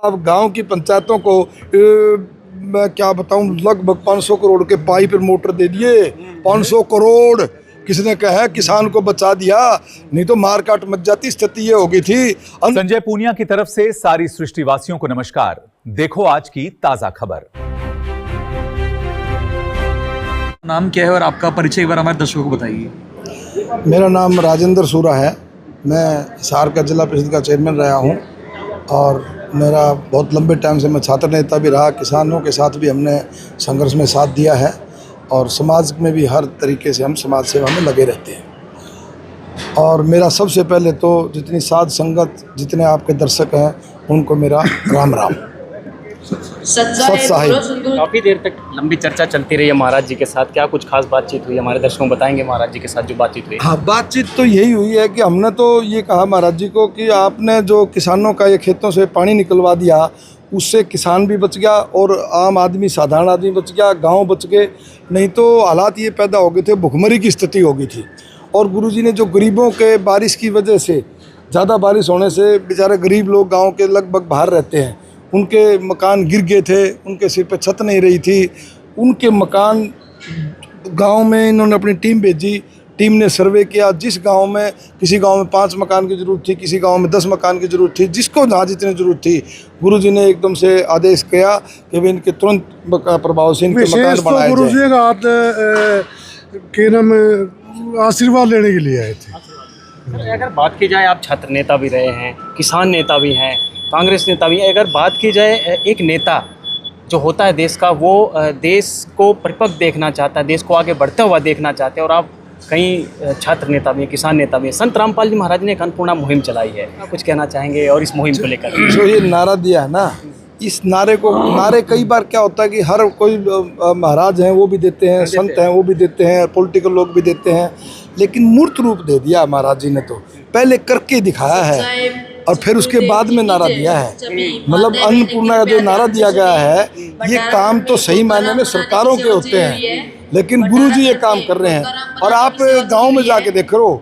अब गांव की पंचायतों को मैं क्या बताऊं, लगभग 500 करोड़ के पाइप मोटर दे दिए। 500 करोड़ किसने कहा, किसान को बचा दिया, नहीं तो मार काट मच जाती, स्थिति ये हो गई थी। संजय पूनिया की तरफ से सारी सृष्टिवासियों को नमस्कार। देखो आज की ताजा खबर। नाम क्या है और आपका परिचय एक बार हमारे दर्शकों को बताइए। मेरा नाम राजेंद्र सूरा है। मैं हिसार का जिला परिषद का चेयरमैन रहा हूं और मेरा बहुत लंबे टाइम से मैं छात्र नेता भी रहा। किसानों के साथ भी हमने संघर्ष में साथ दिया है और समाज में भी हर तरीके से हम समाज सेवा में लगे रहते हैं। और मेरा सबसे पहले तो जितनी साध संगत, जितने आपके दर्शक हैं, उनको मेरा राम राम। सत साहिब। काफी देर तक लंबी चर्चा चलती रही है महाराज जी के साथ, क्या कुछ खास बातचीत हुई? हमारे दर्शकों को बताएंगे महाराज जी के साथ जो बातचीत हुई। हाँ, बातचीत तो यही हुई है कि हमने तो ये कहा महाराज जी को कि आपने जो किसानों का ये खेतों से पानी निकलवा दिया, उससे किसान भी बच गया और आम आदमी, साधारण आदमी बच गया, गांव बच गए। नहीं तो हालात ये पैदा हो गए थे, भुखमरी की स्थिति हो गई थी। और गुरुजी ने जो गरीबों के बारिश की वजह से, ज़्यादा बारिश होने से बेचारे गरीब लोग गाँव के लगभग बाहर रहते हैं, उनके मकान गिर गए थे, उनके सिर पे छत नहीं रही थी, उनके मकान गांव में इन्होंने अपनी टीम भेजी। टीम ने सर्वे किया। जिस गांव में, किसी गांव में 5 मकान की ज़रूरत थी, किसी गांव में 10 मकान की ज़रूरत थी, जिसको जहाँ जितनी ज़रूरत थी, गुरुजी ने एकदम से आदेश किया कि वे इनके तुरंत प्रभाव से इनके मकान बनाए जाए। गुरुजी का हाथ के नाम आशीर्वाद लेने के लिए आए थे। अगर बात की जाए, आप छात्र नेता भी रहे हैं, किसान नेता भी हैं, कांग्रेस नेता भी है। अगर बात की जाए, एक नेता जो होता है देश का, वो देश को परिपक्व देखना चाहता है, देश को आगे बढ़ता हुआ देखना चाहते हैं। और आप कई छात्र नेता भी हैं, किसान नेता भी हैं। संत रामपाल जी महाराज ने एक अन्नपूर्णा मुहिम चलाई है, आप कुछ कहना चाहेंगे और इस मुहिम को लेकर? जो ये नारा दिया है ना, इस नारे कई बार क्या होता है कि हर कोई महाराज हैं वो भी देते हैं, संत हैं वो भी देते हैं, पॉलिटिकल लोग भी देते हैं, लेकिन मूर्त रूप दे दिया महाराज जी ने। तो पहले करके दिखाया है और फिर उसके बाद में नारा दिया है। मतलब अन्नपूर्णा का जो नारा दिया गया है, ये काम तो सही मायने में सरकारों के होते हैं, लेकिन गुरुजी ये काम कर रहे हैं। और आप गांव में जाके देख लो,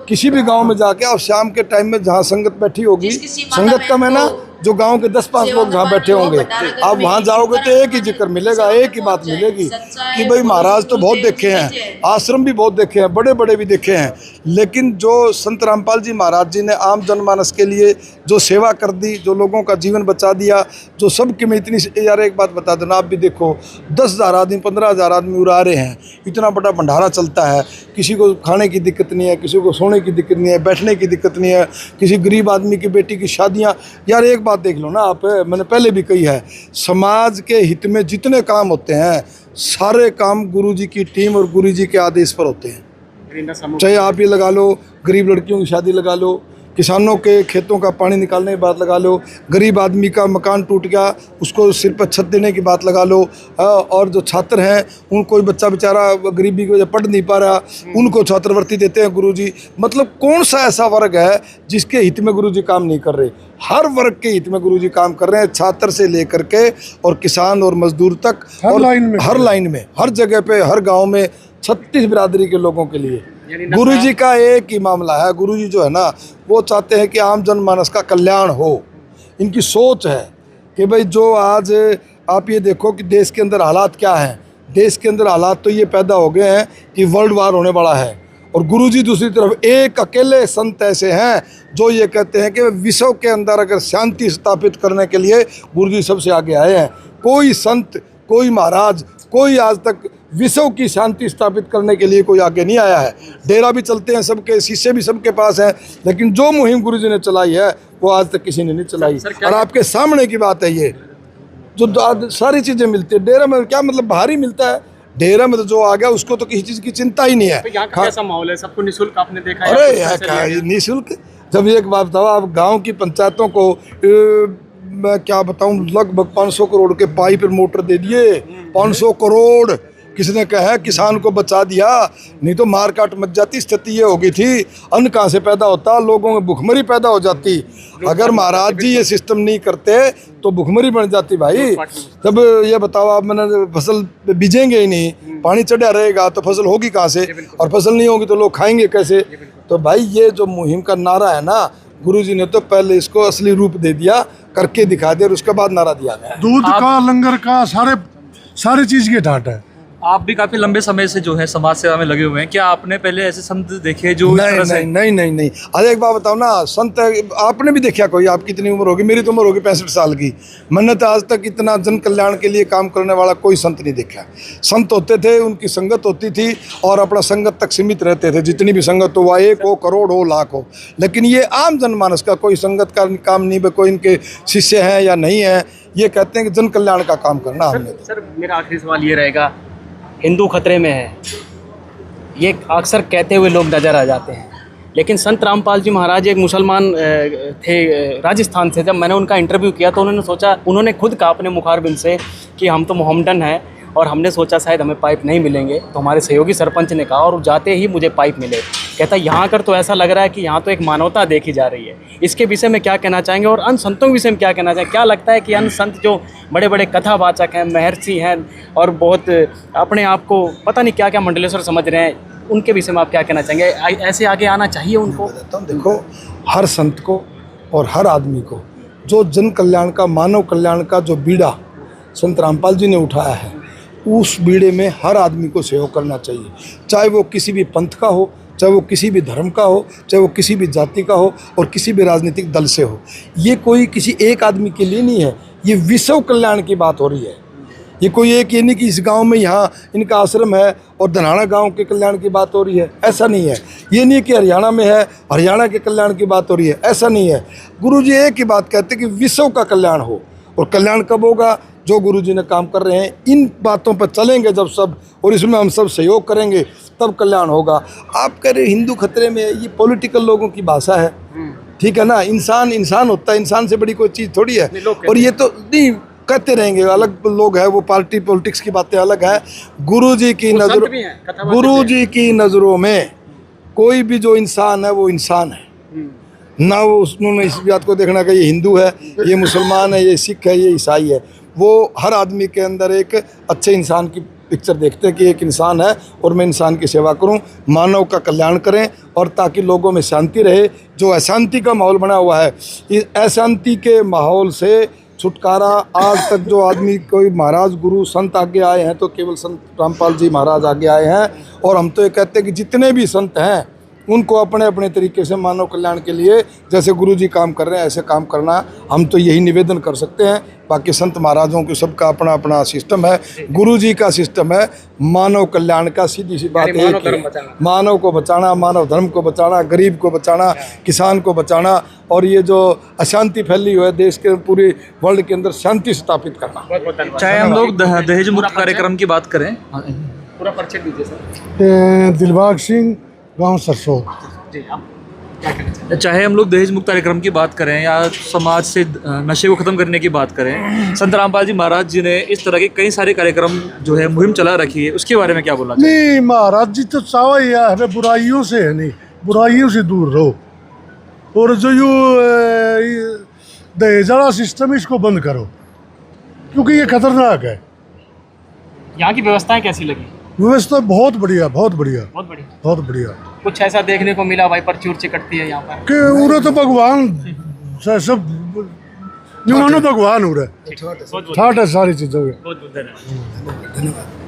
किसी भी गांव में जाके आप शाम के टाइम में जहाँ संगत बैठी होगी, संगत कम है ना, जो गांव के 10-5 लोग जहाँ बैठे होंगे, आप वहाँ जाओगे तो एक ही जिक्र मिलेगा, एक ही बात मिलेगी कि भाई महाराज तो बहुत देखे हैं, आश्रम भी बहुत देखे हैं, बड़े बड़े भी देखे हैं, लेकिन जो संत रामपाल जी महाराज जी ने आम जनमानस के लिए जो सेवा कर दी, जो लोगों का जीवन बचा दिया, जो सबके में इतनी, यार एक बात बता देना, आप भी देखो 10,000 आदमी, 15,000 आदमी उड़ा रहे हैं, इतना बड़ा भंडारा चलता है, किसी को खाने की दिक्कत नहीं है, किसी को सोने की दिक्कत नहीं है, बैठने की दिक्कत नहीं है, किसी गरीब आदमी की बेटी की शादियाँ। यार एक बात देख लो ना आप, मैंने पहले भी कही है, समाज के हित में जितने काम होते हैं, सारे काम गुरुजी की टीम और गुरुजी के आदेश पर होते हैं। चाहे आप ये लगा लो, गरीब लड़कियों की शादी लगा लो, किसानों के खेतों का पानी निकालने की बात लगा लो, गरीब आदमी का मकान टूट गया उसको सिर पर छत देने की बात लगा लो, और जो छात्र हैं, उनको बच्चा बेचारा गरीबी की वजह पढ़ नहीं पा रहा, उनको छात्रवृत्ति देते हैं गुरुजी। मतलब कौन सा ऐसा वर्ग है जिसके हित में गुरुजी काम नहीं कर रहे? हर वर्ग के हित में गुरुजी काम कर रहे हैं, छात्र से लेकर के और किसान और मजदूर तक, हर लाइन में, हर जगह पे, हर गाँव में 36 बिरादरी के लोगों के लिए गुरुजी का एक ही मामला है। गुरुजी जो है ना, वो चाहते हैं कि आम जनमानस का कल्याण हो। इनकी सोच है कि भाई जो आज आप ये देखो कि देश के अंदर हालात क्या हैं। देश के अंदर हालात तो ये पैदा हो गए हैं कि वर्ल्ड वार होने वाला है, और गुरुजी दूसरी तरफ एक अकेले संत ऐसे हैं जो ये कहते हैं कि विश्व के अंदर अगर शांति स्थापित करने के लिए गुरुजी सबसे आगे आए हैं। कोई संत, कोई महाराज, कोई आज तक विश्व की शांति स्थापित करने के लिए कोई आगे नहीं आया है। डेरा भी चलते हैं सबके, शीशे भी सबके पास हैं, लेकिन जो मुहिम गुरुजी ने चलाई है वो आज तक किसी ने नहीं चलाई। और आपके सामने की बात है ये, जो सारी चीज़ें मिलती है डेरा में, क्या मतलब बाहर ही मिलता है। डेरा में तो जो आ गया उसको तो किसी चीज़ की चिंता ही नहीं है। तो यहाँ का कैसा माहौल है? सबको निःशुल्क आपने देखा है? अरे यार निःशुल्क, जब एक बात बताओ, आप गाँव की पंचायतों को मैं क्या बताऊं, लगभग 500 करोड़ के पाइप मोटर दे दिए। 500 करोड़ किसने कहा, किसान को बचा दिया, नहीं तो मार काट मच जाती, स्थिति ये हो गई थी। अन्न कहाँ से पैदा होता, लोगों में भुखमरी पैदा हो जाती। अगर महाराज जी ये सिस्टम नहीं करते तो भुखमरी बन जाती भाई। तब ये बताओ आप, मैंने फसल बीजेंगे ही नहीं, पानी चढ़ा रहेगा तो फसल होगी कहाँ से, और फसल नहीं होगी तो लोग खाएंगे कैसे? तो भाई ये जो मुहिम का नारा है ना, गुरुजी ने तो पहले इसको असली रूप दे दिया, करके दिखा दिया, और उसके बाद नारा दिया गया। दूध का, लंगर का, सारे चीज की ढाट है। आप भी काफी लंबे समय से जो है समाज सेवा में लगे हुए हैं, क्या आपने पहले ऐसे संत देखे जो इस तरह से? नहीं। अरे एक बात बताओ ना, संत आपने भी देखा कोई? आप कितनी उम्र होगी? मेरी तो उम्र होगी 65 साल की। मैंने तो आज तक इतना जन कल्याण के लिए काम करने वाला कोई संत नहीं देखा। संत होते थे, उनकी संगत होती थी और अपना संगत तक सीमित रहते थे। जितनी भी संगत हो, वह 1 हो, करोड़ हो, लाख हो, लेकिन ये आम जनमानस का कोई संगत का काम नहीं। कोई इनके शिष्य हैं या नहीं है, ये कहते हैं कि जन कल्याण का काम करना हमने। सर मेरा आखिरी सवाल ये रहेगा, हिंदू खतरे में है, ये अक्सर कहते हुए लोग नज़र आ जाते हैं, लेकिन संत रामपाल जी महाराज एक मुसलमान थे, राजस्थान से। जब मैंने उनका इंटरव्यू किया तो उन्होंने खुद कहा अपने मुखारबिन से कि हम तो मोहम्मडन हैं और हमने सोचा शायद हमें पाइप नहीं मिलेंगे, तो हमारे सहयोगी सरपंच ने कहा और जाते ही मुझे पाइप मिले। कहता यहाँ कर तो ऐसा लग रहा है कि यहाँ तो एक मानवता देखी जा रही है। इसके विषय में क्या कहना चाहेंगे और अन्य संतों के विषय में क्या कहना चाहेंगे? क्या लगता है कि अन्य संत जो बड़े बड़े कथावाचक हैं, महर्षि हैं और बहुत अपने आप को पता नहीं क्या क्या मंडलेश्वर समझ रहे हैं, उनके विषय में आप क्या कहना चाहेंगे? ऐसे आगे आना चाहिए उनको? देखो, हर संत को और हर आदमी को जो जन कल्याण का, मानव कल्याण का जो बीड़ा संत रामपाल जी ने उठाया है, उस बीड़े में हर आदमी को सहयोग करना चाहिए। चाहे वो किसी भी पंथ का हो, चाहे वो किसी भी धर्म का हो, चाहे वो किसी भी जाति का हो और किसी भी राजनीतिक दल से हो। ये कोई किसी एक आदमी के लिए नहीं है, ये विश्व कल्याण की बात हो रही है। ये कोई एक ये नहीं कि इस गांव में यहाँ इनका आश्रम है और धनाना गांव के कल्याण की बात हो रही है, ऐसा नहीं है। ये नहीं कि हरियाणा में है, हरियाणा के कल्याण की बात हो रही है, ऐसा नहीं है। गुरुजी एक ही बात कहते हैं कि विश्व का कल्याण हो। और कल्याण कब होगा? जो गुरुजी ने काम कर रहे हैं, इन बातों पर चलेंगे जब सब, और इसमें हम सब सहयोग करेंगे, तब कल्याण होगा। आप कह रहे हिंदू खतरे में, ये पॉलिटिकल लोगों की भाषा है, ठीक है ना। इंसान होता है, इंसान से बड़ी कोई चीज़ थोड़ी है। और ये तो नहीं कहते रहेंगे, अलग लोग हैं, वो पार्टी पॉलिटिक्स की बातें अलग है। गुरुजी की नज़रों में कोई भी जो इंसान है वो इंसान है ना। वो उन्होंने इस बात को देखना कि ये हिंदू है, ये मुसलमान है, ये सिख है, ये ईसाई है। वो हर आदमी के अंदर एक अच्छे इंसान की पिक्चर देखते हैं कि एक इंसान है और मैं इंसान की सेवा करूं, मानव का कल्याण करें, और ताकि लोगों में शांति रहे। जो अशांति का माहौल बना हुआ है, इस अशांति के माहौल से छुटकारा, आज तक जो आदमी कोई महाराज गुरु संत आगे आए हैं तो केवल संत रामपाल जी महाराज आगे आए हैं। और हम तो ये कहते हैं कि जितने भी संत हैं उनको अपने अपने तरीके से मानव कल्याण के लिए जैसे गुरुजी काम कर रहे हैं ऐसे काम करना, हम तो यही निवेदन कर सकते हैं। बाकी संत महाराजों के सबका अपना अपना सिस्टम है, गुरुजी का सिस्टम है मानव कल्याण का। सीधी सी बात है, मानव को बचाना, मानव धर्म को बचाना, गरीब को बचाना, किसान को बचाना, और ये जो अशांति फैली हुई है देश के पूरे वर्ल्ड के अंदर शांति स्थापित करना। चाहे हम लोग दहेज मुक्त कार्यक्रम की बात करें, पूरा परिचय दीजिए सर। दिलबाग सिंह, गांव सरसों। चाहे हम लोग दहेज मुक्त कार्यक्रम की बात करें या समाज से नशे को ख़त्म करने की बात करें, संत रामपाल जी महाराज जी ने इस तरह के कई सारे कार्यक्रम जो है मुहिम चला रखी है, उसके बारे में क्या बोलना चाहिए? नहीं, महाराज जी तो चावा ही है, हमें बुराइयों से है, नहीं बुराइयों से दूर रहो। और जो दहेज वाला सिस्टम, इसको बंद करो, क्योंकि ये खतरनाक है। यहाँ की व्यवस्थाएं कैसी लगी? व्यवस्था बहुत बढ़िया, बहुत बढ़िया, बहुत बढ़िया, बहुत बढ़िया। कुछ ऐसा देखने को मिला भाई पर्ची उर्ची कटती है यहाँ पर कि उरे तो भगवान सब निमानो भगवान उरे ठाट है सारी चीज़ों के। बहुत धन्यवाद।